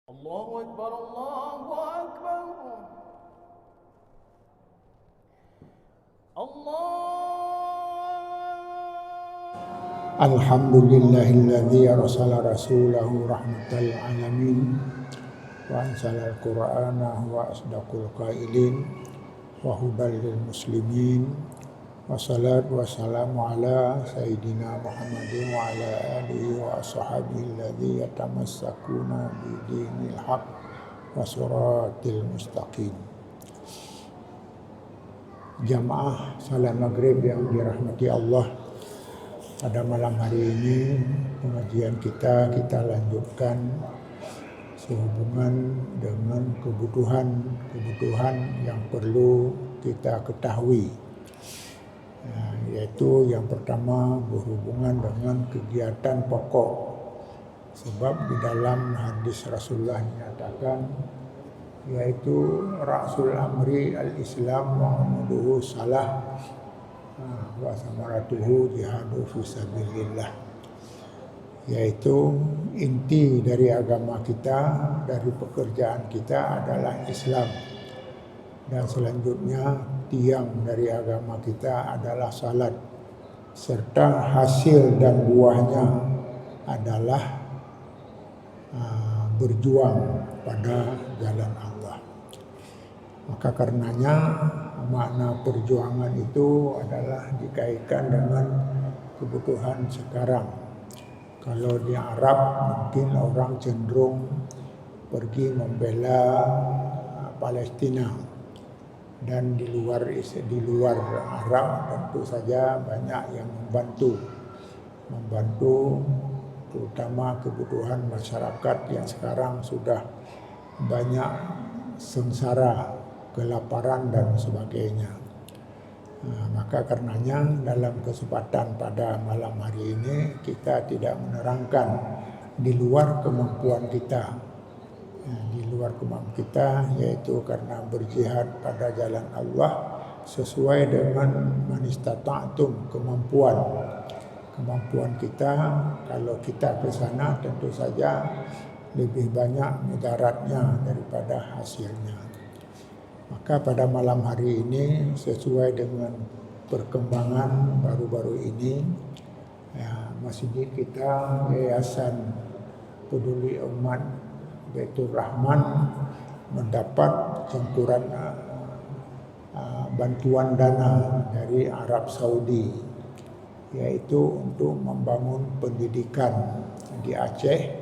الله أكبر الله أكبر الله. Alhamdulillahilladzi arsala rasulahu rahmatal alamin wa anzalal qur'ana wa asdaqul qailin wa hudal lil muslimin wa salatu wassalamu ala sayyidina Muhammadin wa ala alihi wa ashabihi alladzi yatamassakuna bidinil haq wa siratil mustaqim. Jamaah salat maghrib yang dirahmati Allah, pada malam hari ini pengajian kita lanjutkan sehubungan dengan kebutuhan yang perlu kita ketahui, yaitu yang pertama berhubungan dengan kegiatan pokok. Sebab di dalam hadis Rasulullah dinyatakan, yaitu Rasul Amri al-Islam Muhammaduhu salah wa samaratuhu jihadu fisabilillah, yaitu inti dari agama kita, dari pekerjaan kita adalah Islam, dan selanjutnya tiang dari agama kita adalah salat, serta hasil dan buahnya adalah berjuang pada jalan Allah. Maka karenanya makna perjuangan itu adalah dikaitkan dengan kebutuhan sekarang. Kalau di Arab mungkin orang cenderung pergi membela Palestina, dan di luar Arab tentu saja banyak yang membantu terutama kebutuhan masyarakat yang sekarang sudah banyak sengsara, kelaparan dan sebagainya. Maka karenanya dalam kesempatan pada malam hari ini kita tidak menerangkan di luar kemampuan kita, yaitu karena berjihad pada jalan Allah sesuai dengan manistata'tum, kemampuan kita. Kalau kita ke sana tentu saja lebih banyak mudaratnya daripada hasilnya. Maka pada malam hari ini sesuai dengan perkembangan baru-baru ini, masjid kita, Yayasan Peduli Umat Baitur Rahman, mendapat cengkuran bantuan dana dari Arab Saudi, yaitu untuk membangun pendidikan di Aceh,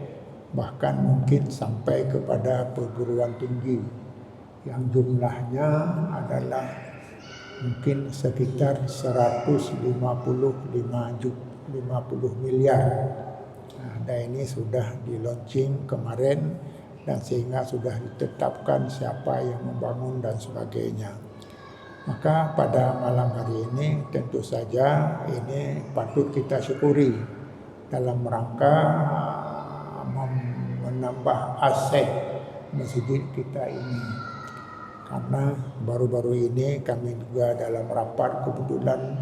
bahkan mungkin sampai kepada perguruan tinggi yang jumlahnya adalah mungkin sekitar 150 miliar. Dan ini sudah di launching kemarin, dan sehingga sudah ditetapkan siapa yang membangun dan sebagainya. Maka pada malam hari ini tentu saja ini patut kita syukuri dalam rangka menambah aset masjid kita ini. Karena baru-baru ini kami juga dalam rapat, kebetulan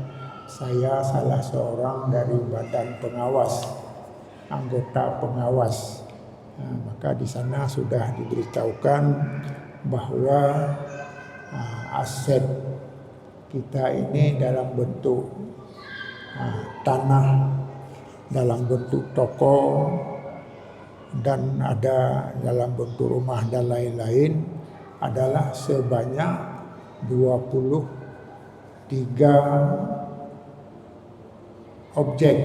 saya salah seorang dari badan pengawas, anggota pengawas. Maka di sana sudah diberitahukan bahwa aset kita ini dalam bentuk tanah, dalam bentuk toko, dan ada dalam bentuk rumah dan lain-lain adalah sebanyak 23 objek.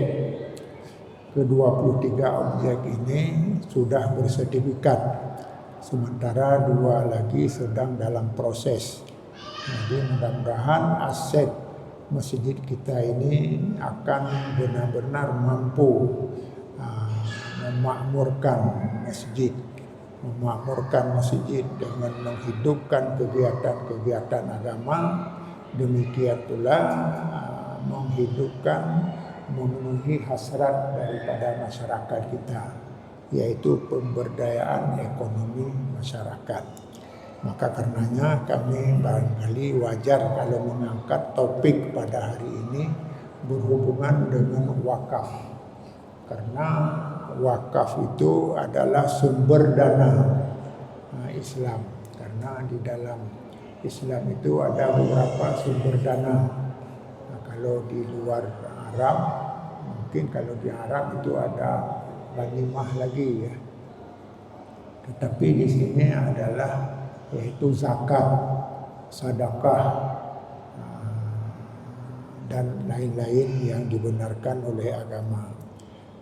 Ke-23 objek ini sudah bersertifikat, sementara 2 lagi sedang dalam proses. Jadi mudah-mudahan aset masjid kita ini akan benar-benar mampu memakmurkan masjid dengan menghidupkan kegiatan agama. Demikian pula memenuhi hasrat daripada masyarakat kita, yaitu pemberdayaan ekonomi masyarakat. Maka karenanya kami barangkali wajar kalau mengangkat topik pada hari ini berhubungan dengan wakaf, karena wakaf itu adalah sumber dana Islam, karena di dalam Islam itu ada beberapa sumber dana. Nah, kalau di luar Arab, mungkin kalau di Arab itu ada ghanimah lagi ya. Tetapi di sini adalah yaitu zakat, sedekah dan lain-lain yang dibenarkan oleh agama.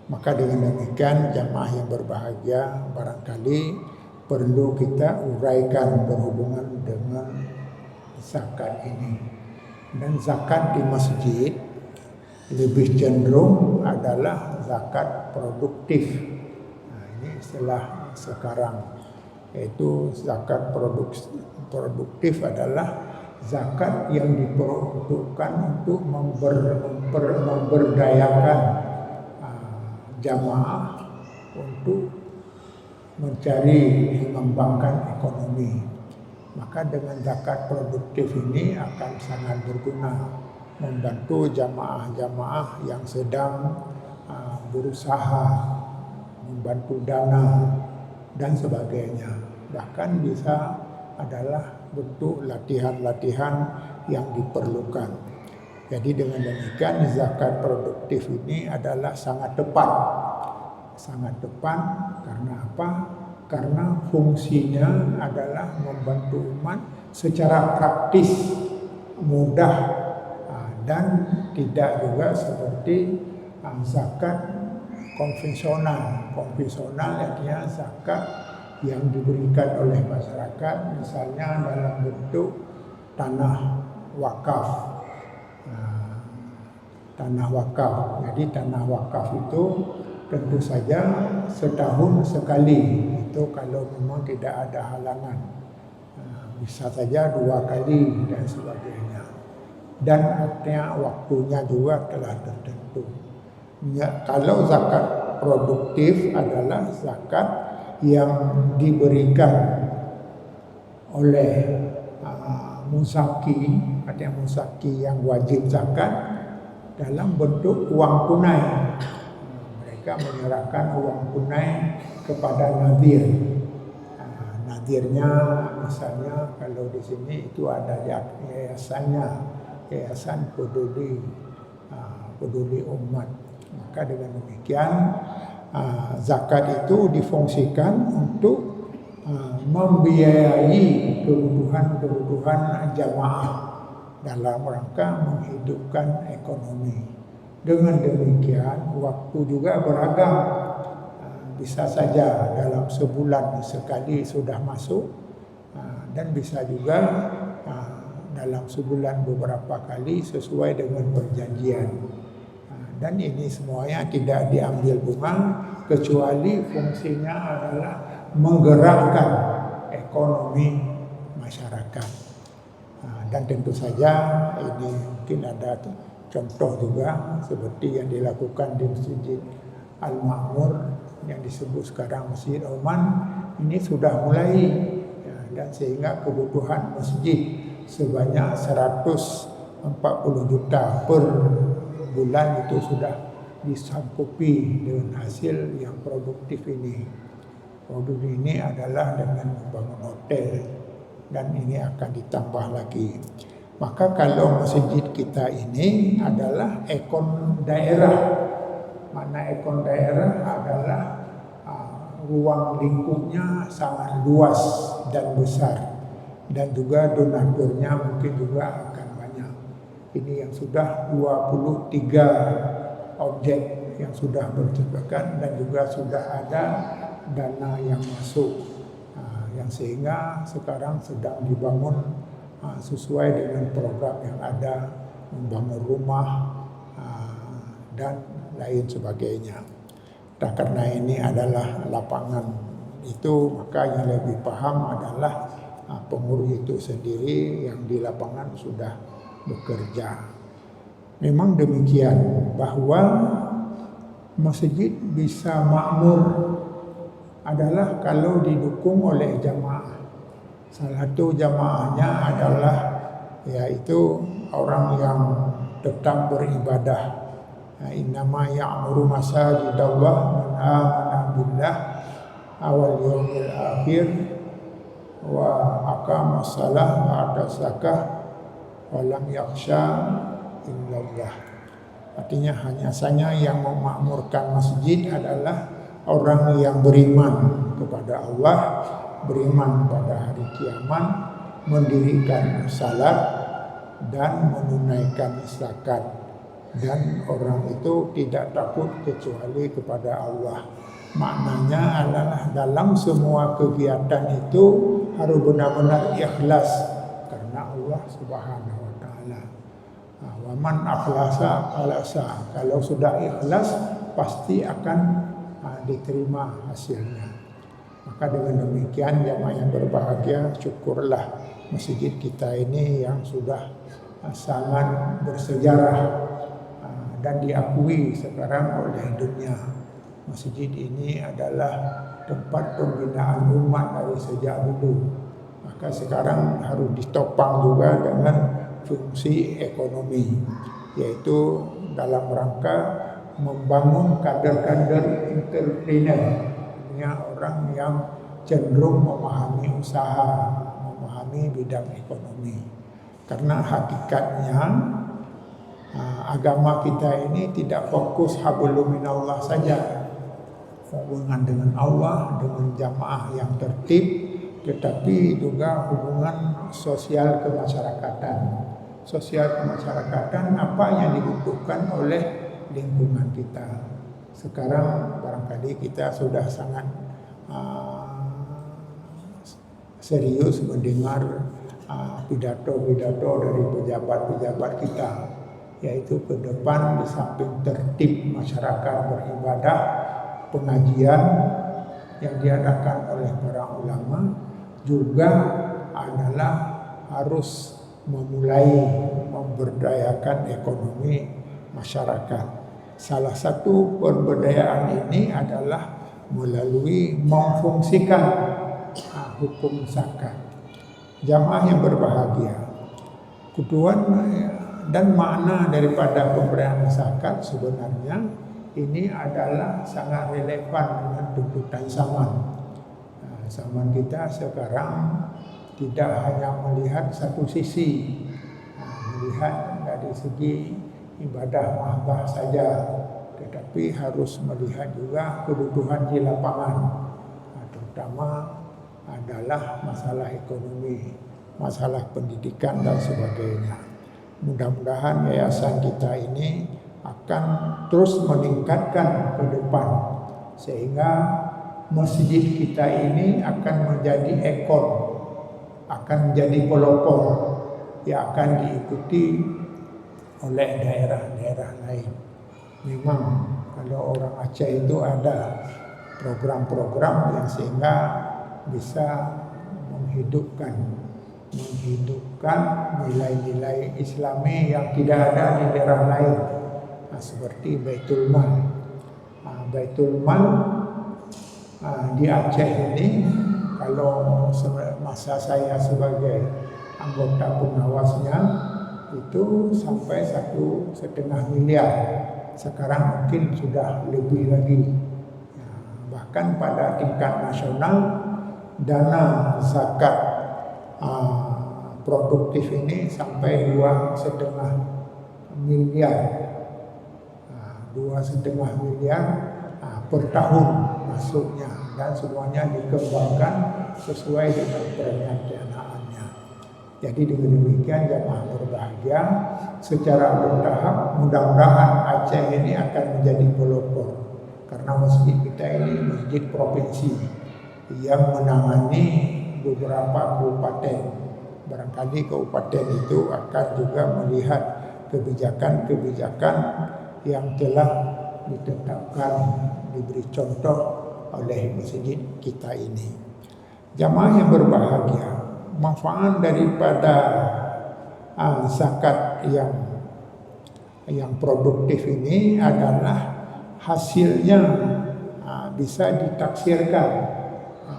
Maka dengan demikian jamaah yang berbahagia, barangkali perlu kita uraikan berhubungan dengan zakat ini. Dan zakat di masjid lebih cenderung adalah zakat produktif. Nah, ini istilah sekarang, yaitu zakat produktif adalah zakat yang diperuntukkan untuk memberdayakan jamaah untuk mencari mengembangkan ekonomi. Maka dengan zakat produktif ini akan sangat berguna membantu jamaah-jamaah yang sedang berusaha, membantu dana dan sebagainya. Bahkan bisa adalah bentuk latihan-latihan yang diperlukan. Jadi dengan demikian zakat produktif ini adalah sangat tepat. Sangat tepat karena apa? Karena fungsinya adalah membantu umat secara praktis, mudah, dan tidak juga seperti zakat konvensional. Konvensional artinya zakat yang diberikan oleh masyarakat, misalnya dalam bentuk tanah wakaf. Tanah wakaf. Jadi tanah wakaf itu tentu saja setahun sekali. Itu kalau memang tidak ada halangan. Bisa saja 2 kali dan sebagainya. Dan artinya waktunya juga telah tertentu. Ya, kalau zakat produktif adalah zakat yang diberikan oleh muzaki, artinya muzaki yang wajib zakat dalam bentuk uang tunai. Mereka menyerahkan uang tunai kepada nadir. Nadirnya misalnya kalau di sini itu ada yayasannya, yayasan peduli umat. Maka dengan demikian zakat itu difungsikan untuk membiayai kebutuhan jamaah dalam rangka menghidupkan ekonomi. Dengan demikian waktu juga beragam. Bisa saja dalam sebulan sekali sudah masuk, dan bisa juga dalam sebulan beberapa kali sesuai dengan perjanjian. Dan ini semuanya tidak diambil bunga, kecuali fungsinya adalah menggerakkan ekonomi masyarakat. Dan tentu saja ini mungkin ada contoh juga seperti yang dilakukan di Masjid Al-Ma'mur yang disebut sekarang Masjid Oman. Ini sudah mulai dan sehingga kebutuhan masjid sebanyak 140 juta per bulan itu sudah disangkupi dengan hasil yang produktif ini. Produktif ini adalah dengan membangun hotel, dan ini akan ditambah lagi. Maka kalau masjid kita ini adalah ekon daerah. Mana ekon daerah adalah ruang lingkupnya sangat luas dan besar, dan juga donaturnya mungkin juga akan banyak. Ini yang sudah 23 objek yang sudah bercepakan, dan juga sudah ada dana yang masuk, yang sehingga sekarang sedang dibangun sesuai dengan program yang ada, membangun rumah dan lain sebagainya. Dan karena ini adalah lapangan itu, maka yang lebih paham adalah pengurus itu sendiri yang di lapangan sudah bekerja. Memang demikian bahwa masjid bisa makmur adalah kalau didukung oleh jamaah. Salah satu jamaahnya adalah yaitu orang yang tetap beribadah. Innama ya'muru masajidallah man amana billah wal yaumil akhir wa aqama shalah wa ata zakah wa lam yakhsha illallah. Artinya hanya saja yang memakmurkan masjid adalah orang yang beriman kepada Allah, beriman pada hari kiamat, mendirikan salat dan menunaikan zakat, dan orang itu tidak takut kecuali kepada Allah. Maknanya adalah dalam semua kegiatan itu harus benar-benar ikhlas karena Allah Subhanahu wa taala. Waman akhlasa falasa. Kalau sudah ikhlas pasti akan diterima hasilnya. Maka dengan demikian jamaah yang berbahagia, syukurlah masjid kita ini yang sudah sangat bersejarah dan diakui sekarang oleh dunia. Masjid ini adalah tempat pembinaan umat dari sejak dulu. Maka sekarang harus ditopang juga dengan fungsi ekonomi, yaitu dalam rangka membangun kader-kader entrepreneur, orang yang cenderung memahami usaha, memahami bidang ekonomi. Karena hakikatnya agama kita ini tidak fokus hablum minallah saja, hubungan dengan Allah, dengan jamaah yang tertib, tetapi juga hubungan sosial kemasyarakatan. Sosial kemasyarakatan apa yang dibutuhkan oleh lingkungan kita. Sekarang barangkali kita sudah sangat serius mendengar pidato-pidato dari pejabat-pejabat kita, yaitu ke depan di samping tertib masyarakat beribadah, pengajian yang diadakan oleh para ulama juga adalah harus memulai memberdayakan ekonomi masyarakat. Salah satu pemberdayaan ini adalah melalui memfungsikan hukum zakat. Jamaah yang berbahagia, tujuan dan makna daripada pemberian zakat sebenarnya ini adalah sangat relevan dengan tuntutan zaman. Zaman kita sekarang tidak hanya melihat satu sisi, melihat dari segi ibadah mahbah saja, tetapi harus melihat juga kebutuhan di lapangan, terutama adalah masalah ekonomi, masalah pendidikan dan sebagainya. Mudah-mudahan yayasan kita ini akan terus meningkatkan ke depan sehingga masjid kita ini akan menjadi ekor, akan menjadi pelopor yang akan diikuti oleh daerah-daerah lain. Memang kalau orang Aceh itu ada program-program yang sehingga bisa menghidupkan nilai-nilai Islami yang tidak ada di daerah lain. Seperti Baitul Mal. Baitul Mal di Aceh ini, kalau masa saya sebagai anggota pengawasnya itu sampai 1,5 miliar. Sekarang mungkin sudah lebih lagi. Bahkan pada tingkat nasional dana zakat produktif ini sampai 2,5 miliar. 2,5 miliar per tahun masuknya, dan semuanya dikembangkan sesuai dengan perencanaannya. Jadi dengan demikian jamaah berbahagia, secara bertahap mudah-mudahan Aceh ini akan menjadi pelopor, karena masjid kita ini masjid provinsi yang menangani beberapa kabupaten. Barangkali kabupaten itu akan juga melihat kebijakan-kebijakan yang telah ditetapkan, diberi contoh oleh masjid kita ini. Jamaah yang berbahagia, manfaat daripada zakat yang produktif ini adalah hasilnya bisa ditaksirkan.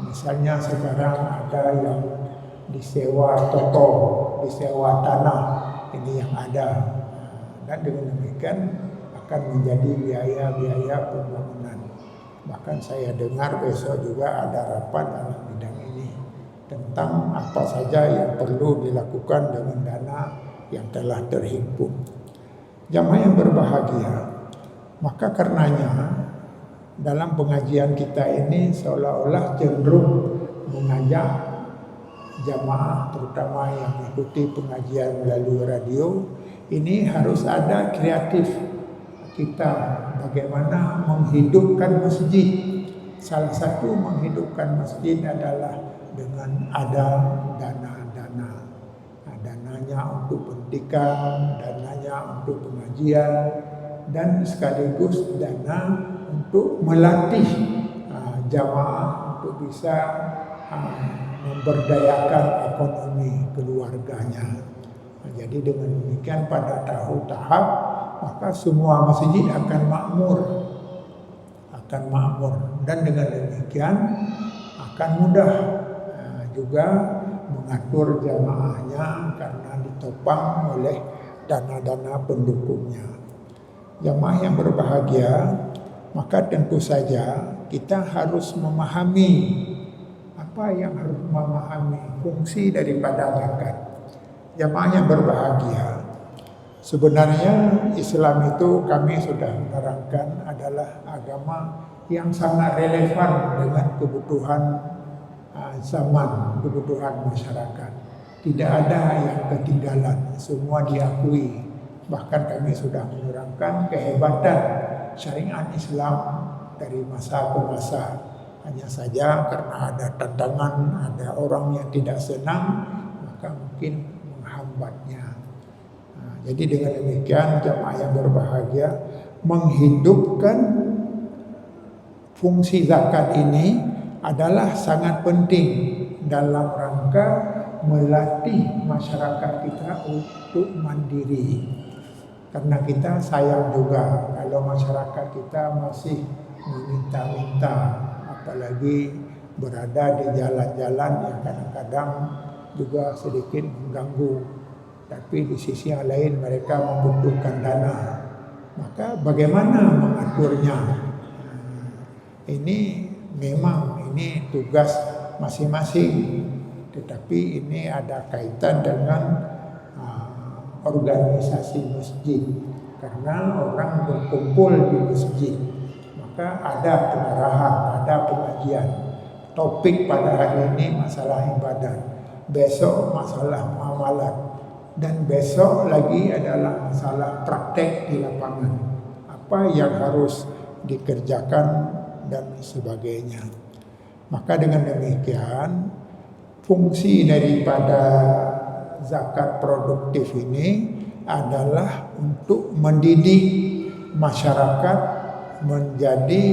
Misalnya sekarang ada yang disewa toko, disewa tanah, ini yang ada, dan dengan demikian akan menjadi biaya-biaya pembangunan. Bahkan saya dengar besok juga ada rapat dalam bidang ini tentang apa saja yang perlu dilakukan dengan dana yang telah terhimpun. Jamaah yang berbahagia, maka karenanya dalam pengajian kita ini seolah-olah cenderung mengajak jamaah terutama yang mengikuti pengajian melalui radio ini harus ada kreatif kita bagaimana menghidupkan masjid. Salah satu menghidupkan masjid adalah dengan ada dana-dana. Nah, dananya untuk pendidikan, dananya untuk pengajian, dan sekaligus dana untuk melatih jamaah untuk bisa memberdayakan ekonomi keluarganya. Nah, jadi dengan demikian pada tahap maka semua masjid akan makmur, dan dengan demikian akan mudah juga mengatur jamaahnya karena ditopang oleh dana-dana pendukungnya. Jamaah yang berbahagia, maka tentu saja kita harus memahami fungsi daripada zakat. Jamaah yang berbahagia, sebenarnya Islam itu kami sudah menerangkan adalah agama yang sangat relevan dengan kebutuhan zaman, kebutuhan masyarakat. Tidak ada yang ketinggalan, semua diakui. Bahkan kami sudah menerangkan kehebatan syariat Islam dari masa ke masa. Hanya saja karena ada tantangan, ada orang yang tidak senang, maka mungkin menghambatnya. Nah, jadi dengan demikian jamaah yang berbahagia menghidupkan fungsi zakat ini adalah sangat penting dalam rangka melatih masyarakat kita untuk mandiri. Karena kita sayang juga kalau masyarakat kita masih meminta-minta, apalagi berada di jalan-jalan yang kadang-kadang juga sedikit mengganggu. Tapi di sisi yang lain mereka membutuhkan dana. Maka bagaimana mengaturnya? Ini memang ini tugas masing-masing. Tetapi ini ada kaitan dengan organisasi masjid. Karena orang berkumpul di masjid, maka ada pengarahan, ada pengajian. Topik pada hari ini masalah ibadat, besok masalah muamalat, dan besok lagi adalah masalah praktek di lapangan. Apa yang harus dikerjakan dan sebagainya. Maka dengan demikian fungsi daripada zakat produktif ini adalah untuk mendidik masyarakat menjadi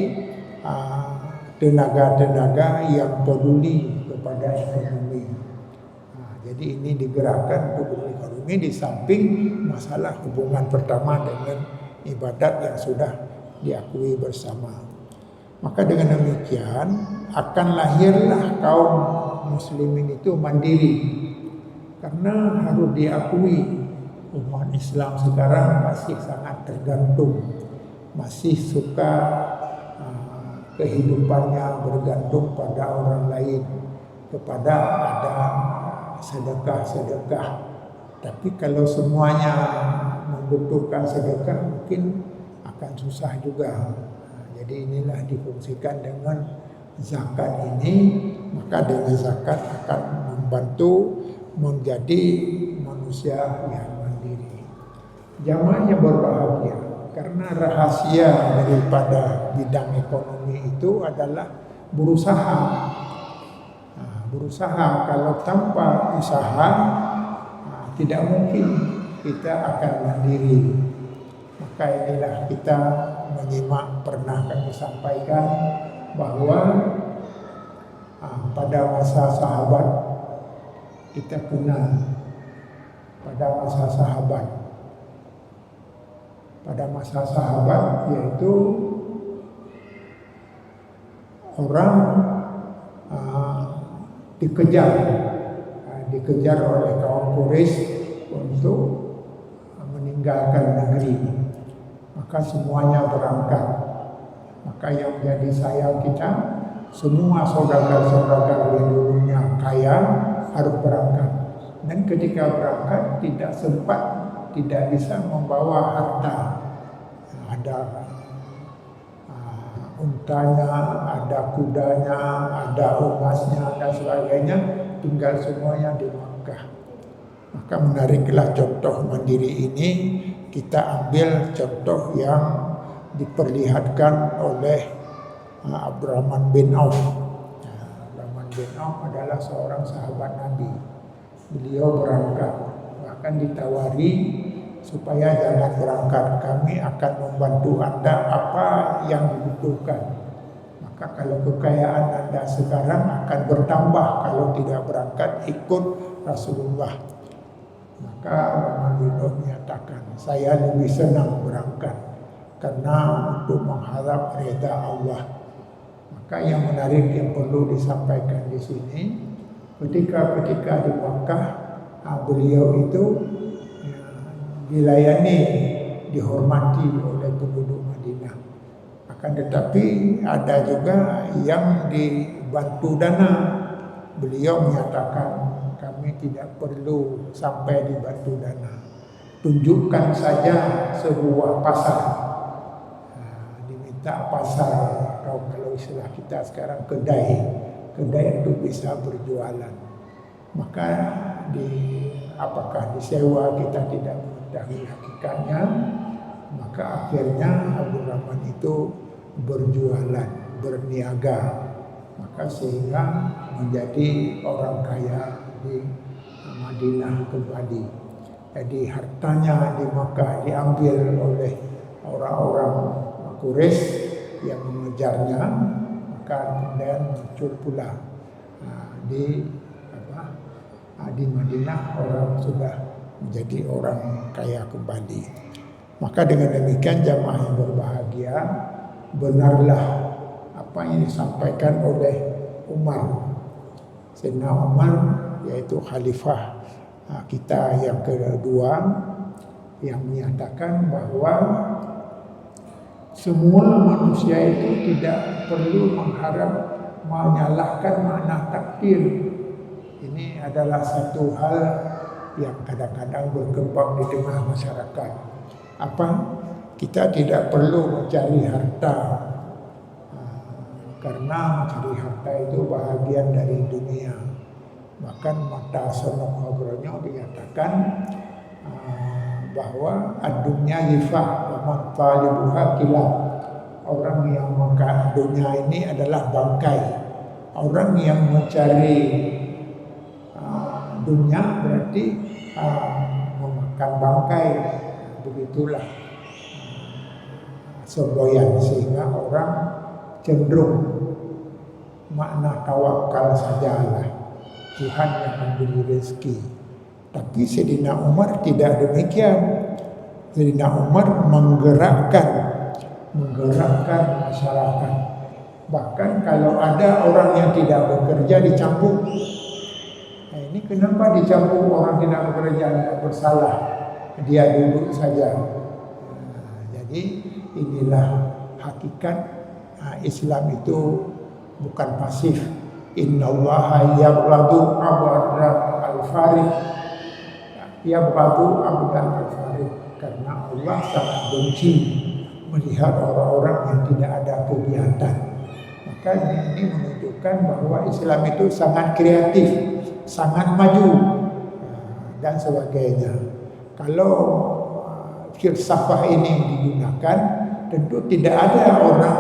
tenaga-tenaga yang peduli kepada ekonomi. Jadi ini digerakkan untuk ekonomi di samping masalah hubungan pertama dengan ibadat yang sudah diakui bersama. Maka dengan demikian akan lahirlah kaum muslimin itu mandiri. Karena harus diakui umat Islam sekarang masih sangat tergantung, masih suka kehidupannya bergantung pada orang lain, kepada ada sedekah-sedekah. Tapi kalau semuanya membutuhkan sedekah mungkin akan susah juga. Jadi inilah difungsikan dengan zakat ini, maka dengan zakat akan membantu menjadi manusia yang mandiri. Jamaah yang berbahagia karena rahasia daripada bidang ekonomi itu adalah berusaha. Berusaha, kalau tanpa usaha tidak mungkin kita akan mandiri. Maka inilah kita menyimak, pernah kami sampaikan bahwa pada masa sahabat kita kenal, pada masa sahabat yaitu orang dikejar oleh kaum Quraisy untuk meninggalkan negeri. Maka semuanya berangkat. Maka yang menjadi sayang kita, semua saudara-saudara yang dulunya kaya harus berangkat. Dan ketika berangkat tidak sempat, tidak bisa membawa harta. Ada untanya, ada kudanya, ada emasnya dan sebagainya, tinggal semuanya di Makkah. Maka menariklah contoh mandiri ini, kita ambil contoh yang diperlihatkan oleh Abdurrahman bin Auf. Abdurrahman bin Auf adalah seorang sahabat Nabi. Beliau berangkat, bahkan ditawari supaya jangan berangkat, kami akan membantu Anda apa yang dibutuhkan. Maka kalau kekayaan Anda sekarang akan bertambah kalau tidak berangkat ikut Rasulullah. Maka Rahman bin Auf menyatakan, saya lebih senang berangkat karena untuk mengharap reda Allah. Maka yang menarik yang perlu disampaikan di sini, ketika di Makkah, beliau itu dilayani, dihormati oleh penduduk Madinah. Akan tetapi ada juga yang dibantu dana. Beliau menyatakan, kami tidak perlu sampai dibantu dana. Tunjukkan saja sebuah pasar. Diminta pasar, atau kalau istilah kita sekarang kedai untuk bisa berjualan. Maka apakah disewa, kita tidak mengetahui hakikatnya. Maka akhirnya Abdurrahman itu berjualan, berniaga. Maka sehingga menjadi orang kaya di Madinah kembali. Jadi hartanya di Makkah diambil oleh orang-orang Quraisy yang mengejarnya. Maka kemudian muncul pula di Madinah orang sudah menjadi orang kaya kembali. Maka dengan demikian jamaah yang berbahagia, benarlah apa yang disampaikan oleh Umar. Sayyidina Umar, yaitu khalifah kita yang kedua, yang menyatakan bahwa semua manusia itu tidak perlu mengharap menyalahkan makna takdir. Ini adalah satu hal yang kadang-kadang berkembang di tengah masyarakat. Apa? Kita tidak perlu mencari harta, karena mencari harta itu bahagian dari dunia. Bahkan Mata Sonok Hagronyo dinyatakan bahwa dunia yifah wa man talibuha kilab. Orang yang makan dunia ini adalah bangkai. Orang yang mencari dunia berarti memakan bangkai. Begitulah semboyan, sehingga orang cenderung makna tawakal sajalah, Tuhan yang memberi rezeki. Tapi Sayyidina Umar tidak demikian. Sayyidina Umar menggerakkan masyarakat. Bahkan kalau ada orang yang tidak bekerja dicambuk. Nah, ini kenapa dicambuk orang tidak bekerja, tidak bersalah? Dia duduk saja. Jadi inilah hakikat Islam itu bukan pasif. Innallaha yabghadu abdan al-farid. Yabghadu abdan al-farid. Karena Allah sangat benci melihat orang-orang yang tidak ada kegiatan. Maka ini menunjukkan bahwa Islam itu sangat kreatif, sangat maju dan sebagainya. Kalau filsafah ini digunakan, tentu tidak ada orang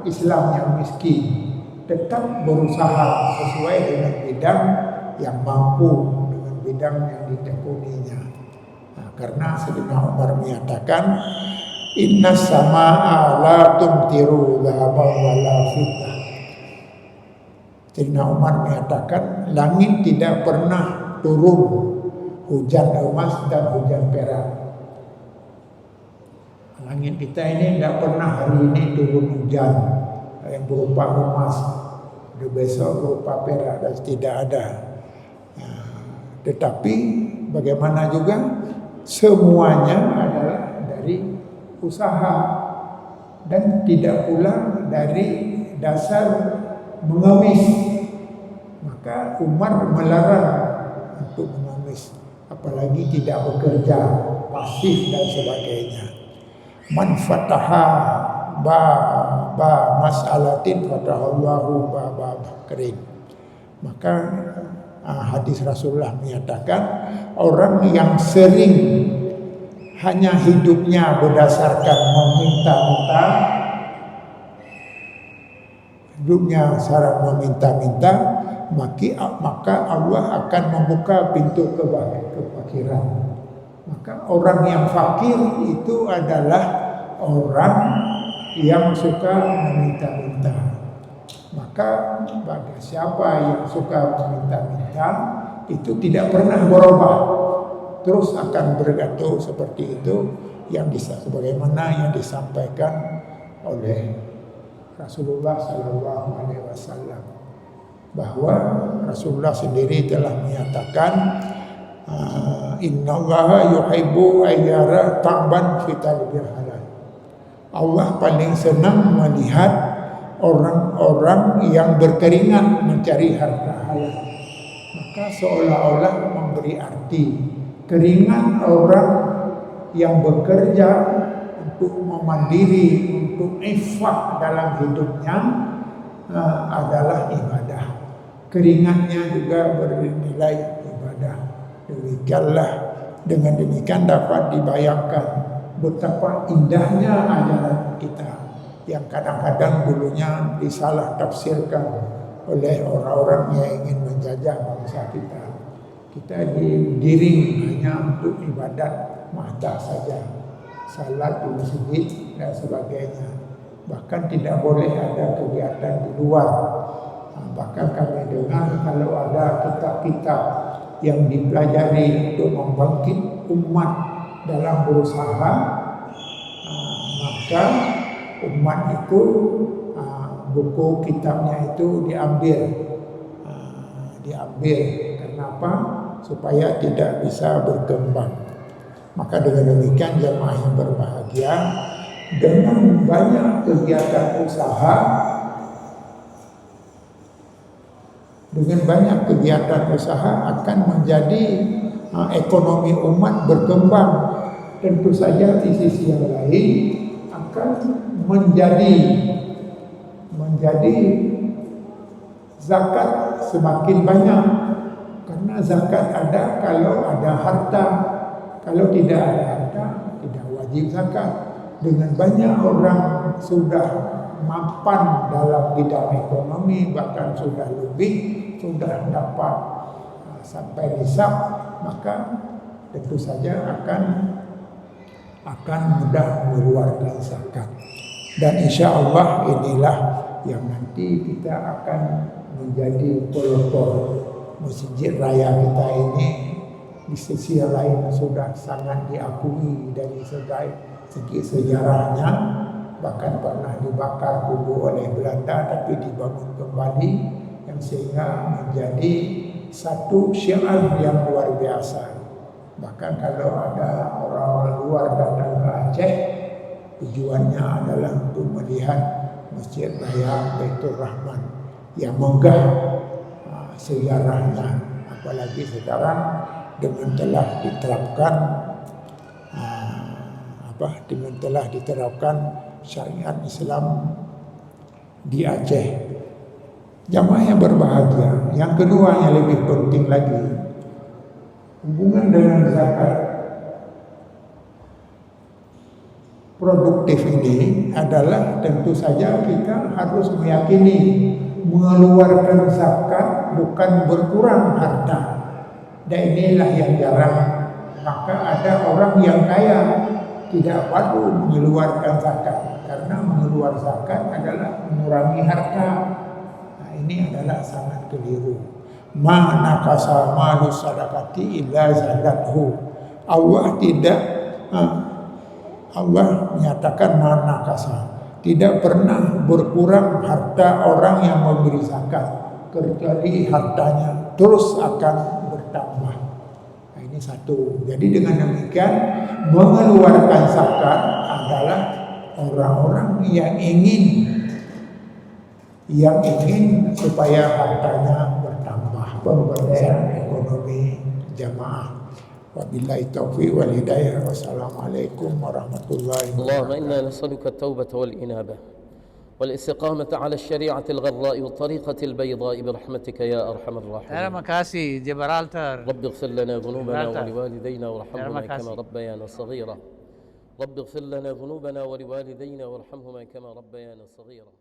Islam yang miskin. Tetap berusaha sesuai dengan bidang yang mampu, dengan bidang yang ditekuninya. Karena Sayyidina Umar menyatakan, Inna sama'a la tumtiru dhahaban wala fiddah. Sayyidina Umar menyatakan, langit tidak pernah turun hujan emas dan hujan perak. Langit kita ini tidak pernah hari ini turun hujan yang berupa emas, besok berupa perak, dan tidak ada. Tetapi bagaimana juga semuanya adalah dari usaha. dan tidak pula dari dasar mengemis. Maka Umar melarang untuk mengemis, apalagi tidak bekerja, pasif dan sebagainya. Man fataha ba mas'alatin fatahallahu ba bakrin. Maka hadis Rasulullah menyatakan orang yang sering hanya hidupnya berdasarkan meminta-minta, hidupnya secara meminta-minta, maka Allah akan membuka pintu kefakiran. Maka orang yang fakir itu adalah orang yang suka meminta-minta. Maka bagi siapa yang suka meminta-minta itu tidak pernah berubah, terus akan bergantung seperti itu, yang sebagaimana yang disampaikan oleh Rasulullah SAW, bahwa Rasulullah sendiri telah menyatakan innallaha yuhibbu ayyara ta'ban fi talbil halal. Allah paling senang melihat orang-orang yang berkeringat mencari harta halal. Maka seolah-olah memberi arti keringat orang yang bekerja untuk memandiri, untuk infak dalam hidupnya adalah ibadah. Keringatnya juga bernilai ibadah. Demikianlah, dengan demikian dapat dibayangkan betapa indahnya ajaran kita yang kadang-kadang dulunya disalah tafsirkan oleh orang-orang yang ingin menjajah bangsa kita. Kita digiring hanya untuk ibadat mata saja, salat di masjid dan sebagainya. Bahkan tidak boleh ada kegiatan di luar. Bahkan kami dengar kalau ada kitab-kitab yang dipelajari untuk membangkit umat dalam berusaha, maka umat itu buku kitabnya itu diambil. Kenapa? Supaya tidak bisa berkembang. Maka dengan demikian jemaah yang berbahagia, dengan banyak kegiatan usaha, akan menjadi ekonomi umat berkembang. Tentu saja di sisi yang lain akan menjadi zakat semakin banyak, karena zakat ada kalau ada harta. Kalau tidak ada harta, tidak wajib zakat. Dengan banyak orang sudah mapan dalam bidang ekonomi, bahkan sudah sudah dapat sampai nisab, maka tentu saja akan mudah mengeluarkan zakat. Dan insya Allah inilah yang nanti kita akan menjadi pelopor masjid raya kita ini. Di sisi lain sudah sangat diakui dari segi sejarahnya, bahkan pernah dibakar dulu oleh Belanda tapi dibangun kembali, yang sehingga menjadi satu syiar yang luar biasa. Bahkan kalau ada orang luar datang ke Aceh, tujuannya adalah untuk melihat Masjid Raya Baitur Rahman yang megah sejarahnya. Apalagi sekarang dengan telah diterapkan syariat Islam di Aceh. Jamaah yang berbahagia, yang kedua yang lebih penting lagi, hubungan dengan zakat produktif ini adalah tentu saja kita harus meyakini mengeluarkan zakat bukan berkurang harta. Dan inilah yang jarang. Maka ada orang yang kaya tidak perlu mengeluarkan zakat, karena mengeluarkan zakat adalah mengurangi harta. Nah, ini adalah sangat keliru. Ma nakasa malu sadaqati illa zadathu. Allah menyatakan ma nakasa, tidak pernah berkurang harta orang yang memberi zakat, kecuali hartanya terus akan bertambah. Nah, ini satu. Jadi dengan demikian mengeluarkan zakat adalah orang-orang yang ingin supaya hartanya bertambah, pemberdayaan ekonomi jamaah. Wabillahi taufiq wal hidayah. Wassalamualaikum warahmatullahi اللهم wabarakatuh. إنا نسألك التوبة والإنابة والاستقامة على الشريعة الغراء والطريقة البيضاء برحمتك يا أرحم الراحمين. Terima kasih Gibraltar. رب اغفر لنا ذنوبنا Gibraltar. ولوالدينا وارحمهما Terima كما kasih. ربيانا صغيرا. رب اغفر لنا ذنوبنا ولوالدينا وارحمهما كما ربيانا صغيرا.